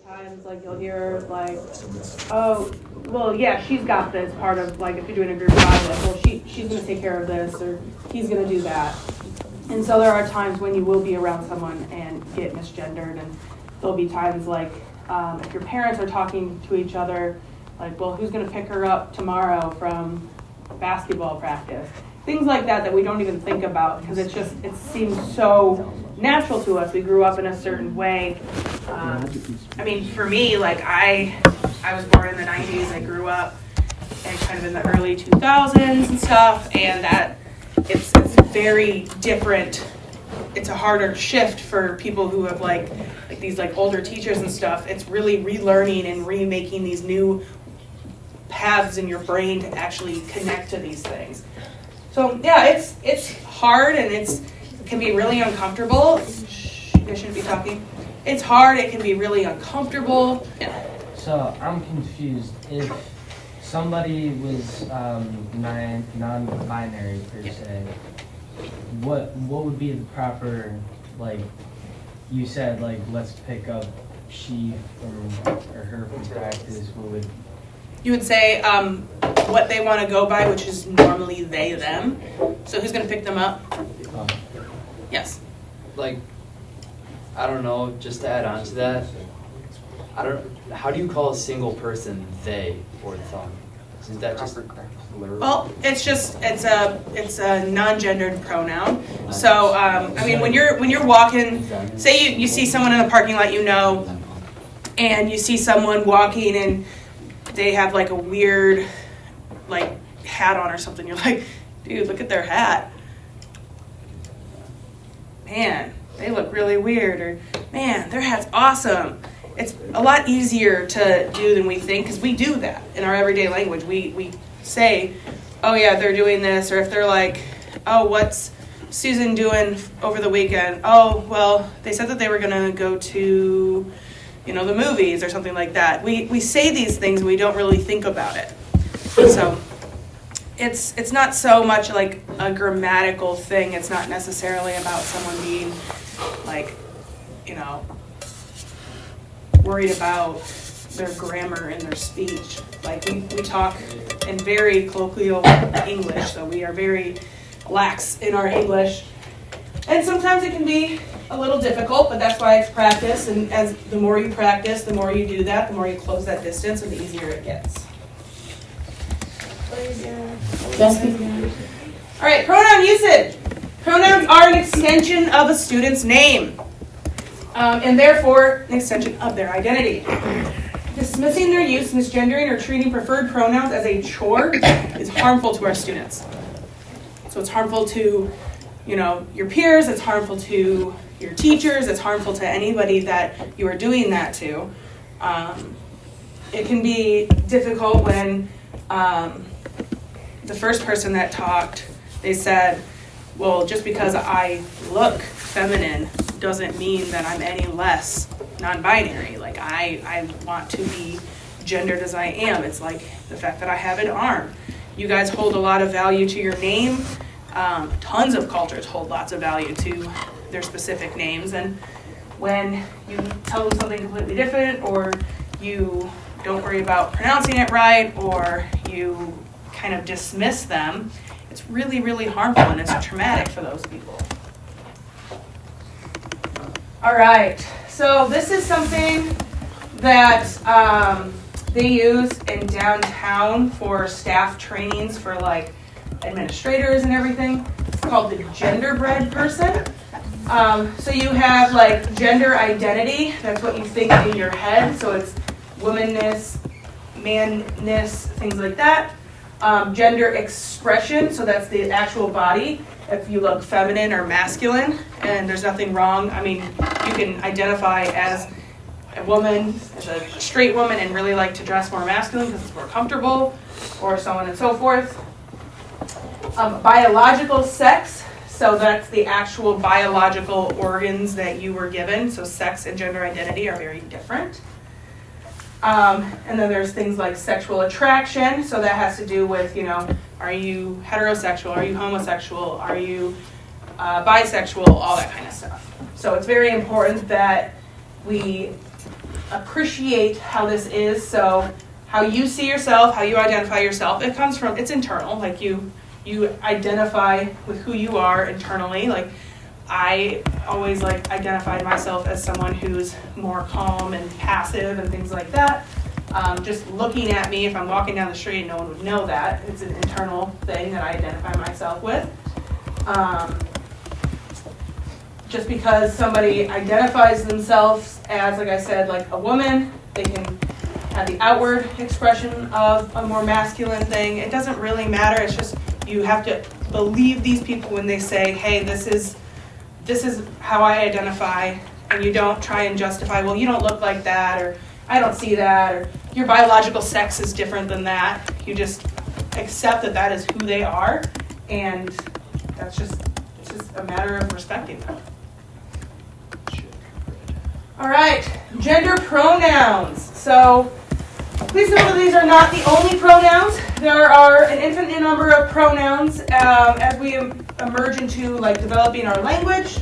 Times, like, you'll hear, like, oh, well, yeah, she's got this part of, like, if you're doing a group project, well, she's going to take care of this, or he's going to do that. And so there are times when you will be around someone and get misgendered, and there'll be times, like, if your parents are talking to each other, like, well, who's going to pick her up tomorrow from basketball practice? Things like that we don't even think about, because it seems so natural to us. We grew up in a certain way. I mean, for me, like, I was born in the 90s. I grew up and kind of in the early 2000s and stuff, and that it's very different. It's a harder shift for people who have like these like older teachers and stuff. It's really relearning and remaking these new paths in your brain to actually connect to these things. So yeah, it's hard, and it can be really uncomfortable. Shh, you guys shouldn't be talking. It's hard. It can be really uncomfortable. Yeah. So I'm confused. If somebody was non-binary per se, what would be the proper, like you said, like let's pick up she or her from practice? What would you would say what they want to go by, which is normally they, them. So who's going to pick them up? Yes. Like, I don't know, just to add on to that, how do you call a single person they or them? Is that just plural? Well, it's a non-gendered pronoun. So, I mean, when you're walking, say you see someone in the parking lot, and you see someone walking and they have like a weird like hat on or something. You're like, dude, look at their hat. Man, they look really weird. Or, man, their hat's awesome. It's a lot easier to do than we think, because we do that in our everyday language. We say, oh yeah, they're doing this. Or if they're like, oh, what's Susan doing over the weekend? Oh, well, they said that they were going to go to, the movies or something like that. We say these things and we don't really think about it. So it's not so much like a grammatical thing. It's not necessarily about someone being like, worried about their grammar and their speech. Like we talk in very colloquial English, so we are very lax in our English. And sometimes it can be a little difficult, but that's why it's practice. And as the more you practice, the more you do that, the more you close that distance, and the easier it gets. All right, pronoun usage. Pronouns are an extension of a student's name, and therefore an extension of their identity. Dismissing their use, misgendering, or treating preferred pronouns as a chore is harmful to our students. So it's harmful to, your peers. It's harmful to your teachers. It's harmful to anybody that you are doing that to. It can be difficult when the first person that talked, they said, well, just because I look feminine doesn't mean that I'm any less non-binary. Like, I want to be gendered as I am. It's like the fact that I have an arm. You guys hold a lot of value to your name. Tons of cultures hold lots of value to their specific names. And when you tell them something completely different, or you don't worry about pronouncing it right, or you kind of dismiss them, it's really, really harmful, and it's traumatic for those people. All right, so this is something that they use in downtown for staff trainings for like administrators and everything. It's called the genderbread person. So you have like gender identity, that's what you think in your head, so it's womanness, manness, things like that. Gender expression, so that's the actual body, if you look feminine or masculine, and there's nothing wrong. I mean, you can identify as a woman, as a straight woman, and really like to dress more masculine because it's more comfortable, or so on and so forth. Biological sex, so that's the actual biological organs that you were given, so sex and gender identity are very different. And then there's things like sexual attraction, so that has to do with, are you heterosexual, are you homosexual, are you bisexual, all that kind of stuff. So it's very important that we appreciate how this is. So how you see yourself, how you identify yourself, it's internal. Like you identify with who you are internally. Like I always identified myself as someone who's more calm and passive and things like that. Just looking at me, if I'm walking down the street, no one would know that. It's an internal thing that I identify myself with. Just because somebody identifies themselves as, like I said, like a woman, they can have the outward expression of a more masculine thing. It doesn't really matter. It's just you have to believe these people when they say, hey, this is how I identify, and you don't try and justify, well, you don't look like that, or I don't see that, or your biological sex is different than that. You just accept that that is who they are, and it's just a matter of respecting them. All right, gender pronouns. So please know that these are not the only pronouns. There are an infinite number of pronouns as we emerge into developing our language.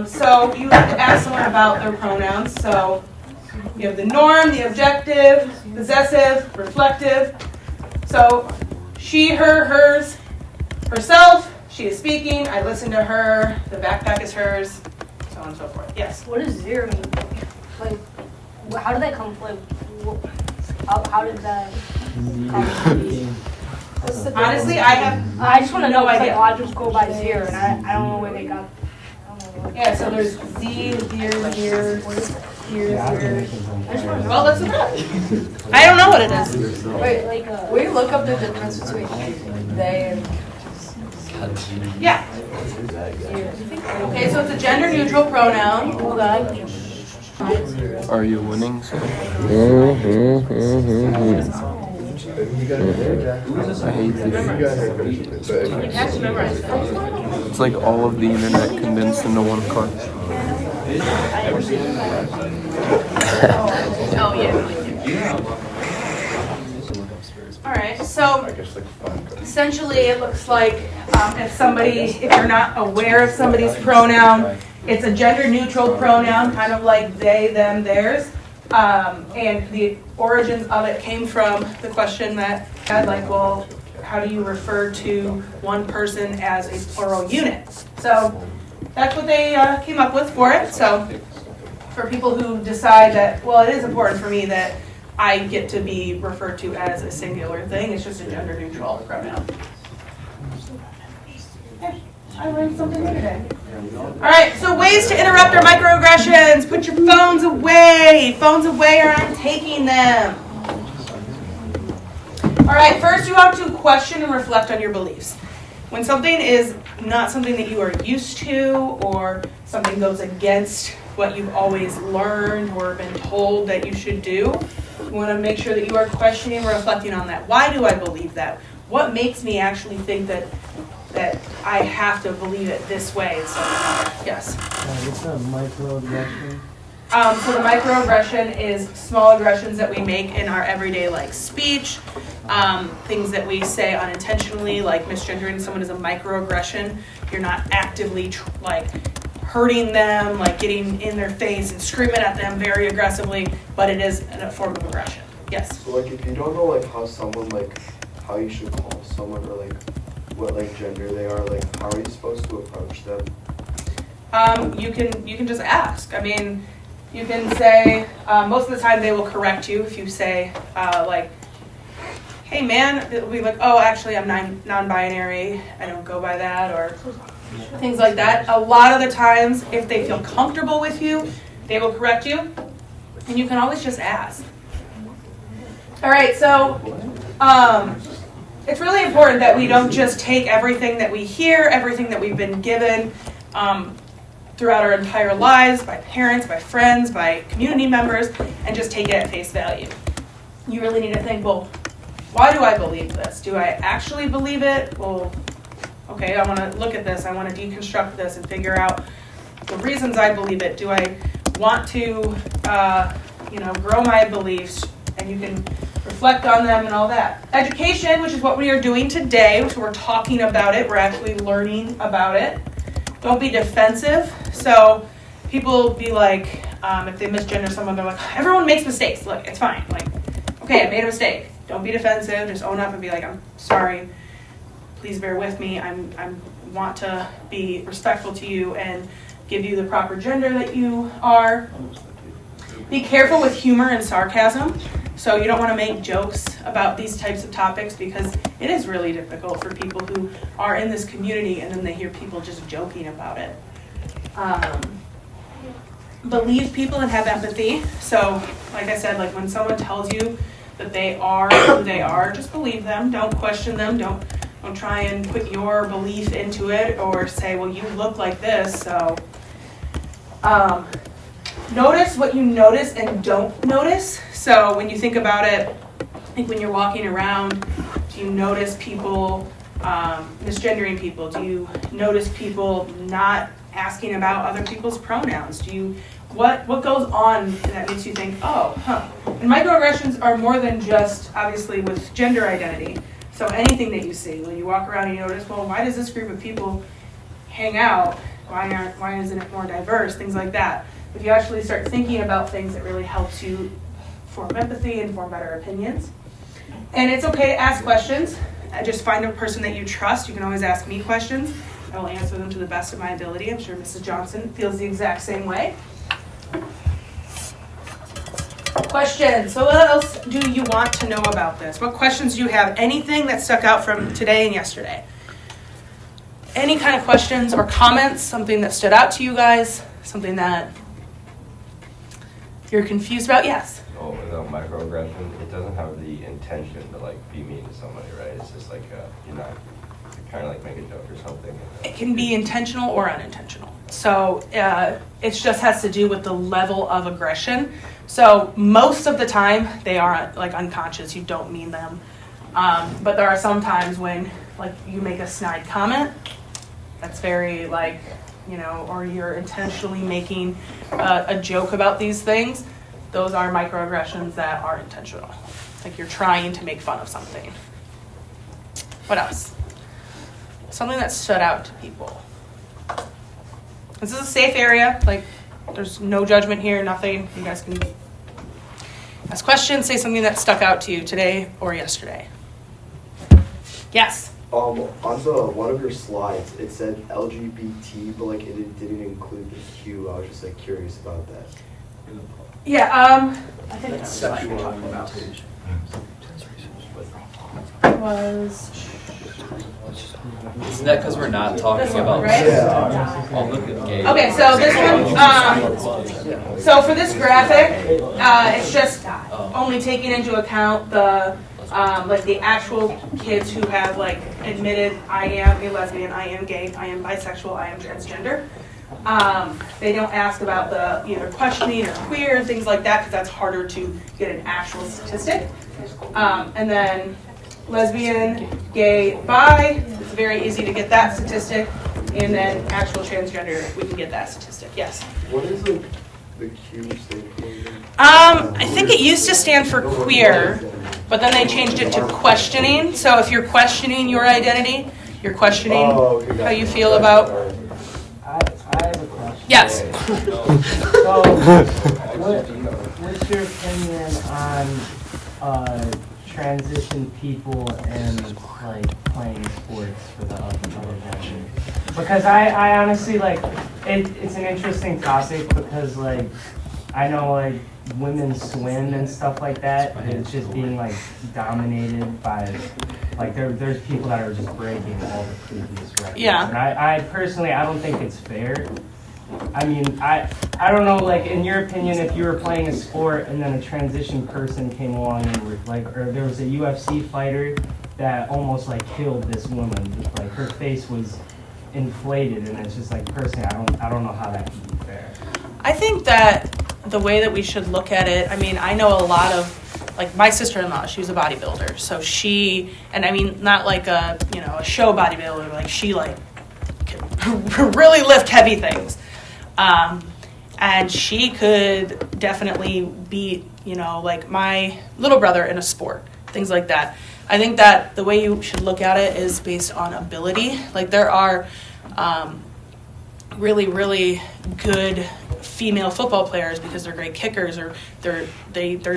So you have to ask someone about their pronouns. So you have the norm, the objective, possessive, reflective. So she, her, hers, herself, she is speaking, I listen to her, the backpack is hers, so on and so forth. Yes? What does zero mean? How did that come from? How did that come? Honestly, I just want to know, I just go by zero, and I don't know where they got. Yeah, so there's Z, here. Well, let's look it up. I don't know what it is. Wait, will you look up the difference between they and... Yeah. Okay, so it's a gender neutral pronoun. Hold on. Are you winning? I hate this. It's like all of the internet condensed into one car. Oh, yeah. All right, so essentially it looks like if you're not aware of somebody's pronoun, it's a gender neutral pronoun, kind of like they, them, theirs. And the origins of it came from the question that had well, how do you refer to one person as a plural unit? So that's what they came up with for it. So for people who decide that, well, it is important for me that I get to be referred to as a singular thing, it's just a gender neutral pronoun. Okay, I learned something new today. All right, so ways to interrupt our microaggressions. Put your phones away. Phones away or I'm taking them. All right, first you have to question and reflect on your beliefs. When something is not something that you are used to or something goes against what you've always learned or been told that you should do, you want to make sure that you are questioning and reflecting on that. Why do I believe that? What makes me actually think that I have to believe it this way instead of another? Yes? What's a microaggression? So the microaggression is small aggressions that we make in our everyday speech, things that we say unintentionally, like misgendering someone is a microaggression. You're not actively hurting them, getting in their face and screaming at them very aggressively, but it is a form of aggression. Yes? So if you don't know how someone how you should call someone or what gender they are, how are you supposed to approach them? You can just ask. I mean, you can say, most of the time they will correct you if you say, hey man, it'll be oh, actually I'm non-binary, I don't go by that, or things like that. A lot of the times, if they feel comfortable with you, they will correct you, and you can always just ask. All right, so it's really important that we don't just take everything that we hear, everything that we've been given throughout our entire lives, by parents, by friends, by community members, and just take it at face value. You really need to think, well, why do I believe this? Do I actually believe it? Well, okay, I want to look at this. I want to deconstruct this and figure out the reasons I believe it. Do I want to, grow my beliefs? And you can reflect on them and all that. Education, which is what we are doing today, so we're talking about it. We're actually learning about it. Don't be defensive. So people be If they misgender someone, they're like, everyone makes mistakes. Look, it's fine. Like, okay, I made a mistake. Don't be defensive. Just own up and be like, I'm sorry. Please bear with me. I want to be respectful to you and give you the proper gender that you are. Be careful with humor and sarcasm. So you don't want to make jokes about these types of topics because it is really difficult for people who are in this community and then they hear people just joking about it. Believe people and have empathy. So like I said, like when someone tells you that they are who they are, just believe them. Don't question them. Don't try and put your belief into it or say, well, you look like this, so. Notice what you notice and don't notice. So when you think about it, like when you're walking around, do you notice people misgendering people? Do you notice people not asking about other people's pronouns? What goes on that makes you think, oh, huh. And microaggressions are more than just, obviously, with gender identity. So anything that you see, when you walk around and you notice, well, why does this group of people hang out? Why isn't it more diverse? Things like that. If you actually start thinking about things, it really helps you form empathy and form better opinions. And it's okay to ask questions. Just find a person that you trust. You can always ask me questions. I will answer them to the best of my ability. I'm sure Mrs. Johnson feels the exact same way. Questions. So what else do you want to know about this? What questions do you have? Anything that stuck out from today and yesterday? Any kind of questions or comments? Something that stood out to you guys? Something that you're confused about? Yes. Oh, without microaggression, it doesn't have the intention to like be mean to somebody, right? It's just like you're not kind of like make a joke or something. It can be intentional or unintentional. So it just has to do with the level of aggression. So most of the time they are like unconscious. You don't mean them. But there are some times when like you make a snide comment that's very like, you know, or you're intentionally making a joke about these things. Those are microaggressions that are intentional. Like you're trying to make fun of something. What else? Something that stood out to people. This is a safe area. Like there's no judgment here, nothing. You guys can ask questions, say something that stuck out to you today or yesterday. Yes? On one of your slides, it said LGBT, but like it didn't include the Q. I was just like curious about that. Yeah, I think it's sexual orientation. Isn't that because we're not talking This one, about right? I'll look at gay. Okay, so this one, so for this graphic, it's just only taking into account the like the actual kids who have like admitted I am a lesbian, I am gay, I am bisexual, I am transgender. They don't ask about the either questioning or queer, things like that, because that's harder to get an actual statistic. And then lesbian, gay, bi, it's very easy to get that statistic. And then actual transgender, we can get that statistic, yes. What is the Q stand for? I think it used to stand for queer, but then they changed it to questioning. So if you're questioning your identity, you're questioning how you feel about. I have a question. Yes. So, what's your opinion on transition people and like playing sports for the other gender? Because I honestly like it's an interesting topic because like I know like women swim and stuff like that, and it's just being like dominated by like there's people that are just breaking all the previous records. Yeah. And I personally I don't think it's fair. I mean I don't know, like in your opinion, if you were playing a sport and then a transition person came along and were like, or there was a UFC fighter that almost like killed this woman, just like her face was inflated, and it's just like personally I don't know how that can be fair. I think that the way that we should look at it, I mean, I know a lot of, like my sister-in-law, she was a bodybuilder. So she, and I mean, not like a, you know, a show bodybuilder, like she like can really lift heavy things. And she could definitely beat, you know, like my little brother in a sport, things like that. I think that the way you should look at it is based on ability. Like there are really, really good female football players because they're great kickers, or there's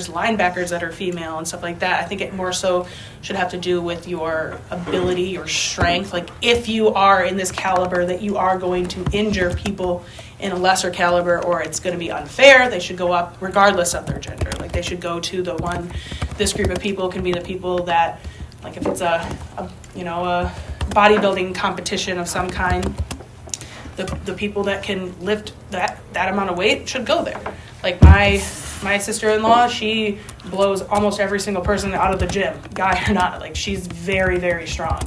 linebackers that are female and stuff like that. I think it more so should have to do with your ability, your strength. Like if you are in this caliber that you are going to injure people in a lesser caliber, or it's going to be unfair, they should go up regardless of their gender. Like they should go to this group of people can be the people that, like if it's a bodybuilding competition of some kind, the people that can lift that amount of weight should go there. Like my sister-in-law, she blows almost every single person out of the gym, guy or not. Like she's very, very strong.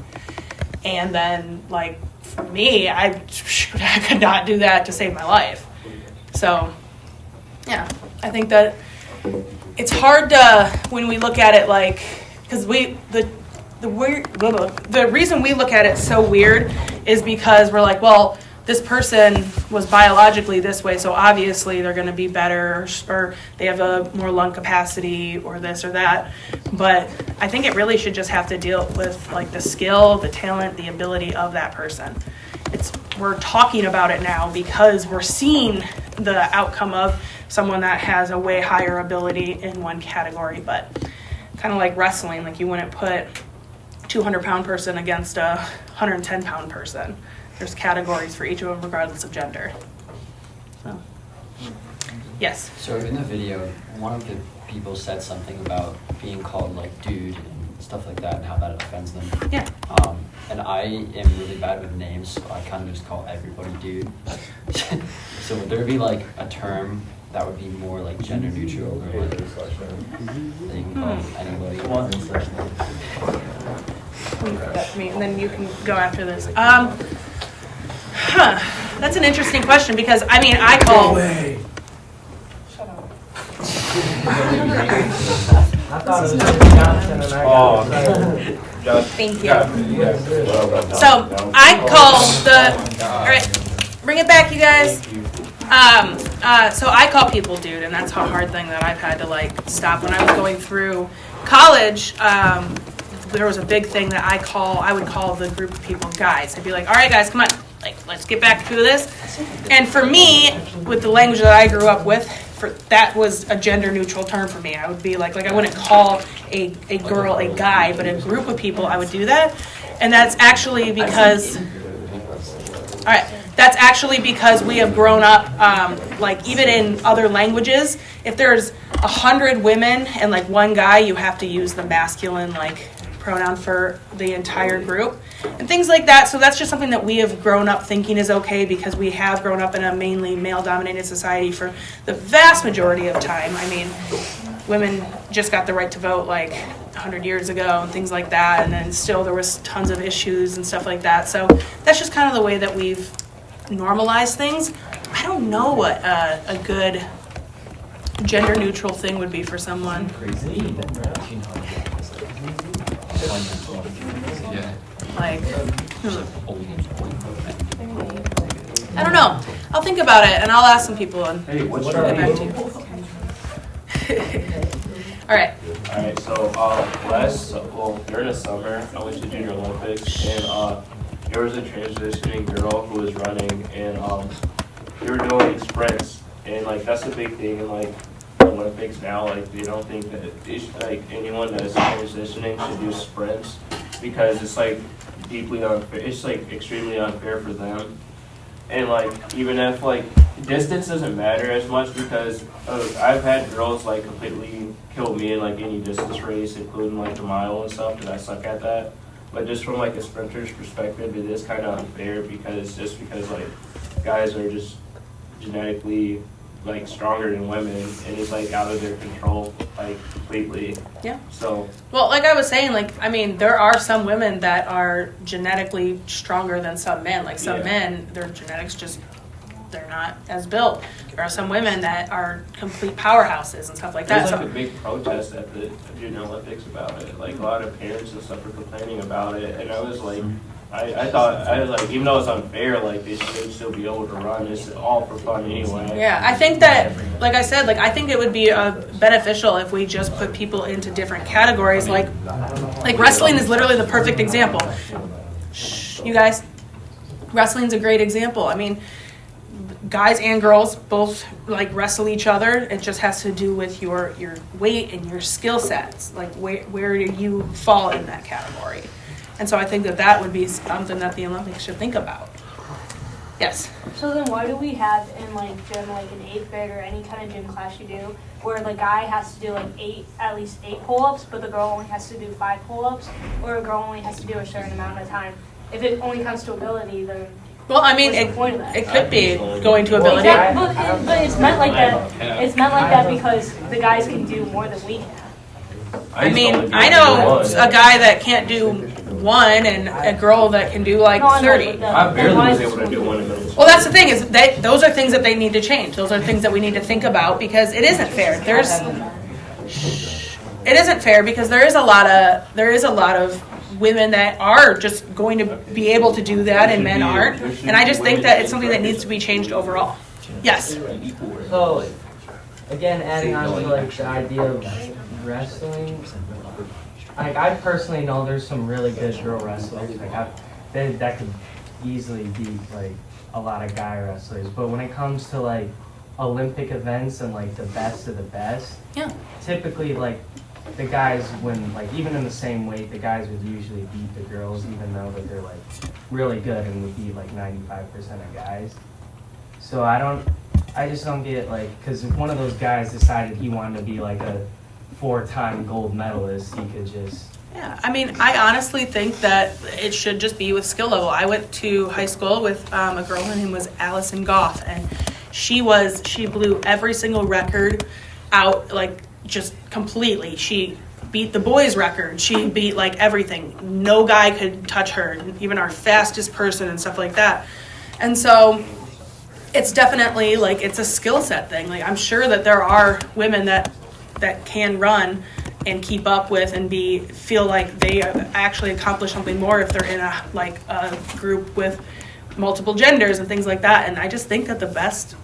And then like for me, I could not do that to save my life. So yeah, I think that it's hard to, when we look at it, like, because the reason we look at it so weird is because we're like, well, this person was biologically this way, so obviously they're going to be better, or they have a more lung capacity, or this or that. But I think it really should just have to deal with like the skill, the talent, the ability of that person. We're talking about it now because we're seeing the outcome of someone that has a way higher ability in one category. But kind of like wrestling, like you wouldn't put a 200-pound person against a 110-pound person. There's categories for each of them regardless of gender. So, yes? So in the video, one of the people said something about being called like dude and stuff like that and how that offends them. Yeah. And I am really bad with names, so I kind of just call everybody dude. So would there be like a term that would be more like gender neutral, or like that you can call anybody? And then you can go after this. That's an interesting question because I call. Shut up. I thought it was Johnson and I got Thank you. So I call all right, bring it back, you guys. So I call people dude, and that's a hard thing that I've had to like stop. When I was going through college, there was a big thing that I would call the group of people guys. I'd be like, all right, guys, come on. Like, let's get back to this. And for me, with the language that I grew up with, that was a gender neutral term for me. I would be like I wouldn't call a girl a guy, but a group of people I would do that. And that's actually because, we have grown up, like even in other languages, if there's 100 women and like one guy, you have to use the masculine like pronoun for the entire group and things like that. So that's just something that we have grown up thinking is okay because we have grown up in a mainly male-dominated society for the vast majority of time. I mean, women just got the right to vote like 100 years ago and things like that, and then still there was tons of issues and stuff like that. So that's just kind of the way that we've normalized things. I don't know what a good gender-neutral thing would be for someone. Like, I don't know. I'll think about it and I'll ask some people and get back to you. All right. During the summer, I went to Junior Olympics, and there was a transitioning girl who was running, and they were doing sprints, and like that's a big thing in like Olympics now. Like they don't think that anyone that is transitioning should do sprints because it's like deeply unfair. It's like extremely unfair for them. And like even if like distance doesn't matter as much because I've had girls like completely kill me in like any distance race, including like the mile and stuff, because I suck at that. But just from like a sprinter's perspective, it is kind of unfair because like guys are just genetically like stronger than women, and it's like out of their control like completely. Yeah. So. Well, like I was saying, there are some women that are genetically stronger than some men. Like some men, their genetics they're not as built. There are some women that are complete powerhouses and stuff like that. There's like a big protest at the Junior Olympics about it. Like a lot of parents and stuff were complaining about it, and I was like, I thought even though it's unfair, like they should still be able to run. It's all for fun anyway. Yeah, I think that, like I said, I think it would be beneficial if we just put people into different categories. Like wrestling is literally the perfect example. Shh, you guys, wrestling's a great example. I mean, guys and girls both like wrestle each other. It just has to do with your weight and your skill sets. Like where do you fall in that category? And so I think that would be something that the Olympics should think about. Yes. So then why do we have in like gym, like in 8th grade or any kind of gym class you do, where the guy has to do like at least 8 pull-ups, but the girl only has to do 5 pull-ups, or a girl only has to do a certain amount of time? If it only comes to ability, then Well, I mean, what's the point of that? it could be going to ability. Exactly, but it's meant like that. It's meant like that because the guys can do more than we can. I mean, I know a guy that can't do 1 and a girl that can do like No, I know, 30. but I barely was why- able to do one in middle school. Well, that's the thing is those are things that they need to change. Those are things that we need to think about because it isn't fair. It isn't fair because there is a lot of women that are just going to be able to do that and men aren't. And I just think that it's something that needs to be changed overall. Yes. So, again, adding on to like the idea of wrestling, like I personally know there's some really good girl wrestlers. Like that could easily beat like a lot of guy wrestlers. But when it comes to like Olympic events and like the best of the best, Yeah. typically like the guys when like even in the same weight, the guys would usually beat the girls, even though that they're like really good and would beat like 95% of guys. So I just don't get like, because if one of those guys decided he wanted to be like a 4-time gold medalist, he could just. Yeah, I mean, I honestly think that it should just be with skill level. I went to high school with a girl, her name was Allison Goff, and she blew every single record out, like, just completely. She beat the boys' record. She beat, like, everything. No guy could touch her, even our fastest person and stuff like that. And so it's definitely, like, it's a skill set thing. Like, I'm sure that there are women that can run and keep up with and feel like they actually accomplish something more if they're in a group with multiple genders and things like that. And I just think that the best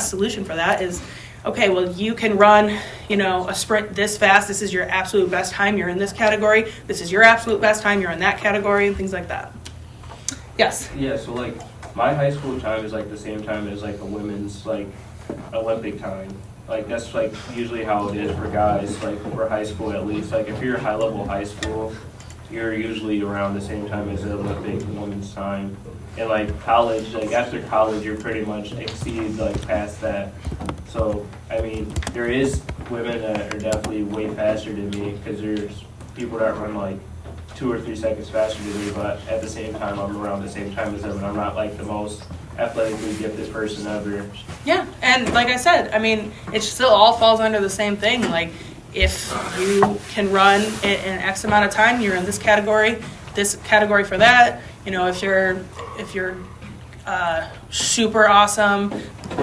solution for that is, okay, well, you can run, a sprint this fast. This is your absolute best time. You're in this category. This is your absolute best time. You're in that category and things like that. Yes. Yeah, so like my high school time is like the same time as like a women's like Olympic time. Like that's like usually how it is for guys, like for high school at least. Like if you're high level high school, you're usually around the same time as the Olympic women's time. And like college, like after college, you're pretty much exceed like past that. So I mean, there is women that are definitely way faster than me because there's people that run like 2 or 3 seconds faster than me. But at the same time, I'm around the same time as them, and I'm not like the most athletically gifted person ever. Yeah, and like I said, I mean, it still all falls under the same thing. Like, if you can run in X amount of time, you're in this category for that. If you're super awesome,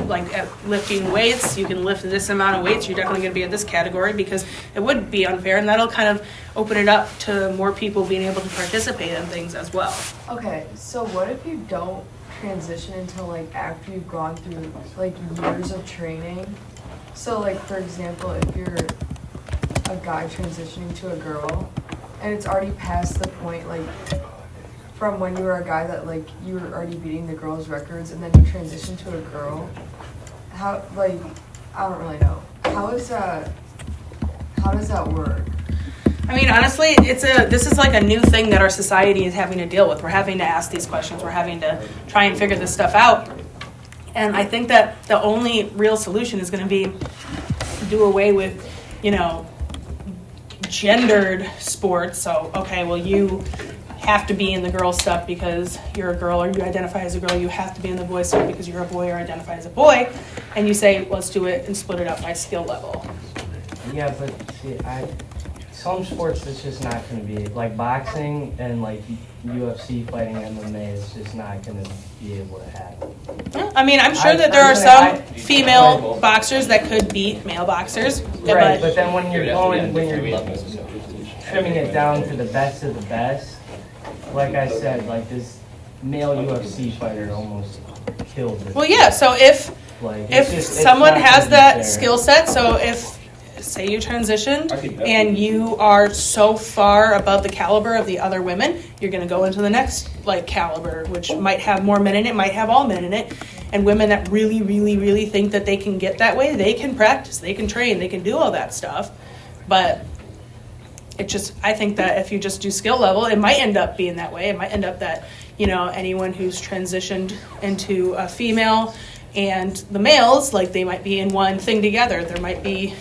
like at lifting weights, you can lift this amount of weights, you're definitely going to be in this category because it would be unfair, and that'll kind of open it up to more people being able to participate in things as well. Okay, so what if you don't transition until like after you've gone through like years of training? So like for example, if you're a guy transitioning to a girl and it's already past the point like from when you were a guy that like you were already beating the girls' records and then you transition to a girl, how like I don't really know. How does that work? I mean, honestly, this is like a new thing that our society is having to deal with. We're having to ask these questions. We're having to try and figure this stuff out. And I think that the only real solution is going to be to do away with, gendered sports. So, okay, well, you have to be in the girl stuff because you're a girl, or you identify as a girl. You have to be in the boy stuff because you're a boy or identify as a boy. And you say, let's do it and split it up by skill level. Yeah, but see, some sports it's just not going to be like boxing and like UFC fighting MMA is just not going to be able to happen. Yeah, I mean, I'm sure that there are some female boxers that could beat male boxers. Right, but then when you're trimming it down to the best of the best, like I said, like this male UFC fighter almost killed this. Well, yeah. So if someone has that skill set, so if say you transitioned and you are so far above the caliber of the other women, you're going to go into the next caliber, which might have more men in it, might have all men in it, And women that really, really, really think that they can get that way, they can practice, they can train, they can do all that stuff. But I think that if you just do skill level, it might end up being that way. It might end up that, anyone who's transitioned into a female and the males, like they might be in one thing together. There might be,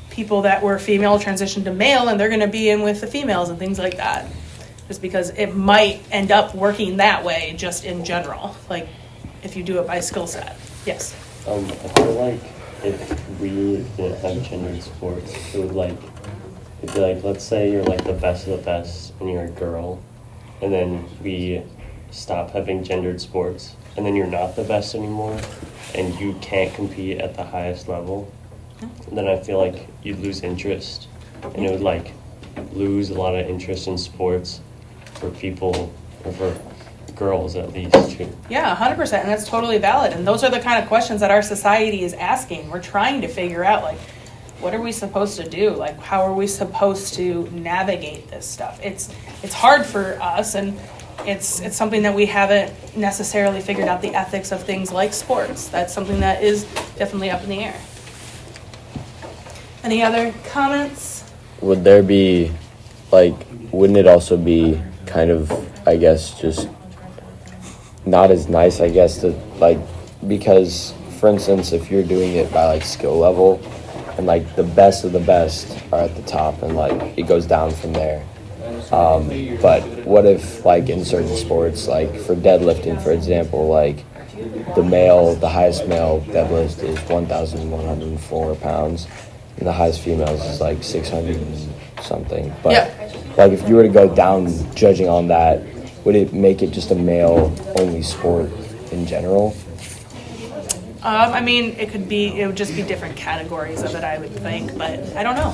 people that were female transitioned to male and they're going to be in with the females and things like that. Just because it might end up working that way just in general, like if you do it by skill set. Yes? I feel like if we didn't have gendered sports, it'd be like, let's say you're like the best of the best and you're a girl, and then we stop having gendered sports, and then you're not the best anymore, and you can't compete at the highest level, then I feel like you'd lose interest, and it would like lose a lot of interest in sports for people, or for girls at least too. Yeah, 100%, and that's totally valid. And those are the kind of questions that our society is asking. We're trying to figure out, like, what are we supposed to do? Like, how are we supposed to navigate this stuff? It's hard for us, and it's something that we haven't necessarily figured out the ethics of things like sports. That's something that is definitely up in the air. Any other comments? Would there be, like, wouldn't it also be kind of, I guess, just not as nice, I guess, to, like, because, for instance, if you're doing it by, like, skill level, and, like, the best of the best are at the top, and, like, it goes down from there. But what if, like, in certain sports, like, for deadlifting, for example, like, the highest male deadlift is 1,104 pounds, and the highest females is, like, 600 and something. But, like, if you were to go down judging on that, would it make it just a male-only sport in general? I mean, it would just be different categories of it, I would think, but I don't know.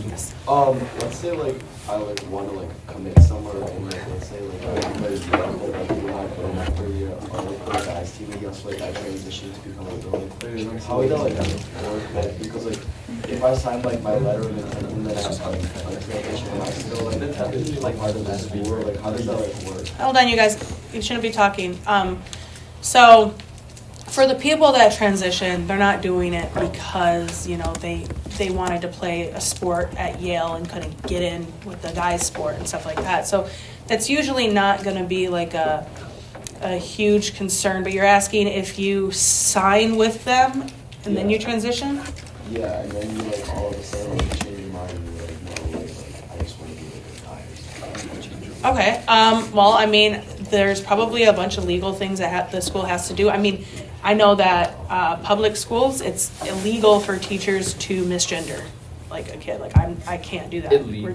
Yes. Let's say, like, I, like, want to, like, commit somewhere, and, like, let's say, like, everybody's like, you're not going for your, for the guys team, and guess, like, I transition to become a girl. How would that, like, work? Like, because, like, if I sign, like, my letter of intent, and then I have, like, a transition, and I still, like part of the school, like, how does that, like, work? Hold on, you guys. You shouldn't be talking. So, for the people that transition, they're not doing it because, they wanted to play a sport at Yale and couldn't get in with the guys' sport and stuff like that. So that's usually not going to be like a huge concern. But you're asking if you sign with them and then you transition? Yeah, and then you, like, all of a sudden, like, change your mind and you're like, no, like, I just want to be like a guy. Okay. Well, I mean, there's probably a bunch of legal things that the school has to do. I mean, I know that public schools, it's illegal for teachers to misgender, like, a kid. Like, I can't do that. Illegal?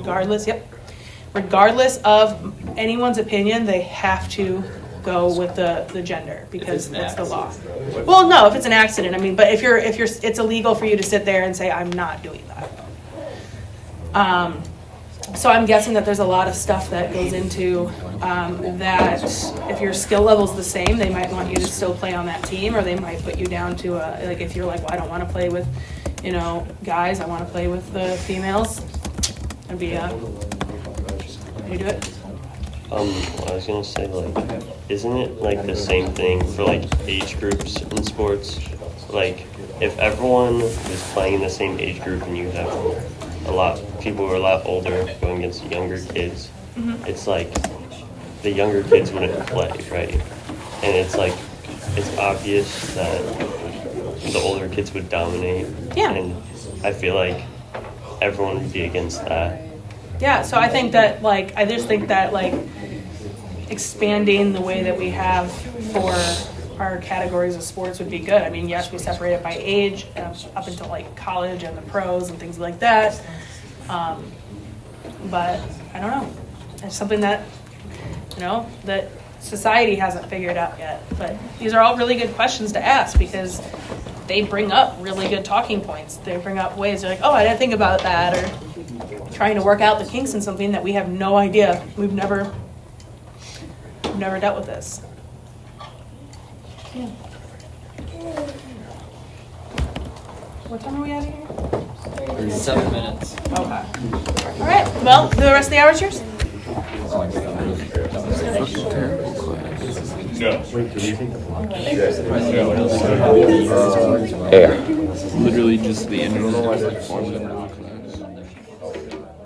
Regardless of anyone's opinion, they have to go with the gender because that's the law. Well, no, if it's an accident, I mean, but if you're, it's illegal for you to sit there and say, I'm not doing that. So I'm guessing that there's a lot of stuff that goes into that. If your skill level's the same, they might want you to still play on that team, or they might put you down to like, if you're like, well, I don't want to play with, guys, I want to play with the females. It'd be you do it. I was gonna say, like, isn't it like the same thing for, like, age groups in sports? Like, if everyone is playing in the same age group and you have people who are a lot older going against younger kids, it's like the younger kids wouldn't play, right? And it's like, it's obvious that the older kids would dominate. Yeah. And I feel like everyone would be against that. Yeah, so I think that, like, I just think that, like, expanding the way that we have for our categories of sports would be good. I mean, yes, we separate it by age up until, like, college and the pros and things like that. But I don't know. It's something that, that society hasn't figured out yet. But these are all really good questions to ask because they bring up really good talking points. They bring up ways, they're like, oh, I didn't think about that, or trying to work out the kinks in something that we have no idea. We've never dealt with this. Yeah. What time are we at here? 7 minutes. Okay. All right. Well, the rest of the hour is yours. Terrible class. No. Yeah. Literally just the internet formed in class.